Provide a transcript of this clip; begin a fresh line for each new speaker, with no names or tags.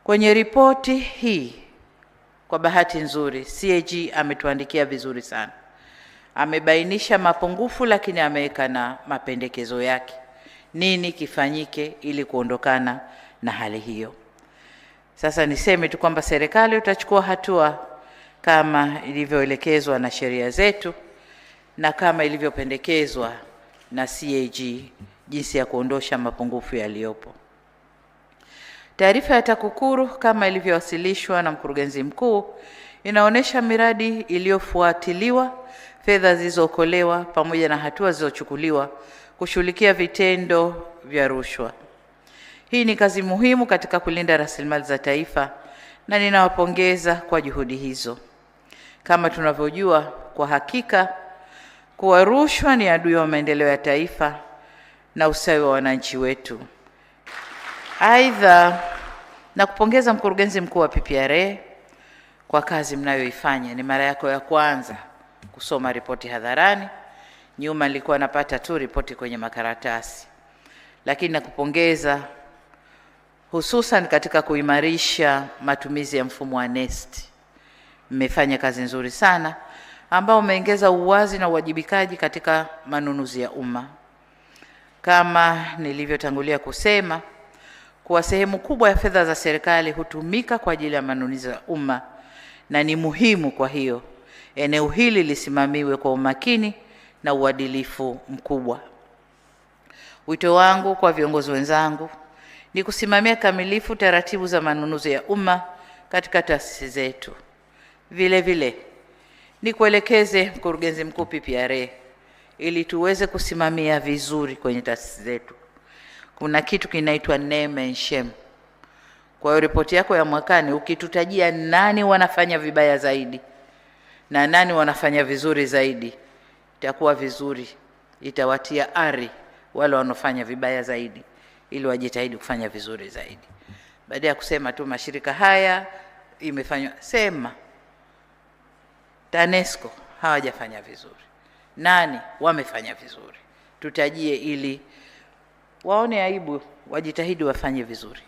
Kwenye ripoti hii, kwa bahati nzuri, CAG ametuandikia vizuri sana. Amebainisha mapungufu, lakini ameweka na mapendekezo yake. Nini kifanyike ili kuondokana na hali hiyo? Sasa niseme tu kwamba serikali utachukua hatua kama ilivyoelekezwa na sheria zetu na kama ilivyopendekezwa na CAG, jinsi ya kuondosha mapungufu yaliyopo. Taarifa ya TAKUKURU kama ilivyowasilishwa na mkurugenzi mkuu inaonyesha miradi iliyofuatiliwa, fedha zilizookolewa pamoja na hatua zilizochukuliwa kushughulikia vitendo vya rushwa. Hii ni kazi muhimu katika kulinda rasilimali za taifa na ninawapongeza kwa juhudi hizo. Kama tunavyojua kwa hakika kuwa rushwa ni adui wa maendeleo ya taifa na ustawi wa wananchi wetu. Aidha, na kupongeza mkurugenzi mkuu wa PPRA kwa kazi mnayoifanya. Ni mara yako ya kwanza kusoma ripoti hadharani. Nyuma nilikuwa napata tu ripoti kwenye makaratasi. Lakini nakupongeza hususan katika kuimarisha matumizi ya mfumo wa NeST. Mmefanya kazi nzuri sana ambao umeongeza uwazi na uwajibikaji katika manunuzi ya umma. Kama nilivyotangulia kusema, kwa sehemu kubwa ya fedha za serikali hutumika kwa ajili ya manunuzi ya umma na ni muhimu, kwa hiyo eneo hili lisimamiwe kwa umakini na uadilifu mkubwa. Wito wangu kwa viongozi wenzangu ni kusimamia kamilifu taratibu za manunuzi ya umma katika taasisi zetu. Vile vile ni kuelekeze mkurugenzi mkuu PPRA ili tuweze kusimamia vizuri kwenye taasisi zetu. Kuna kitu kinaitwa name and shame. Kwa hiyo ripoti yako ya mwakani ukitutajia nani wanafanya vibaya zaidi na nani wanafanya vizuri zaidi, itakuwa vizuri, itawatia ari wale wanaofanya vibaya zaidi ili wajitahidi kufanya vizuri zaidi. Baada ya kusema tu mashirika haya imefanywa, sema TANESCO hawajafanya vizuri, nani wamefanya vizuri, tutajie ili waone aibu, wajitahidi wafanye vizuri.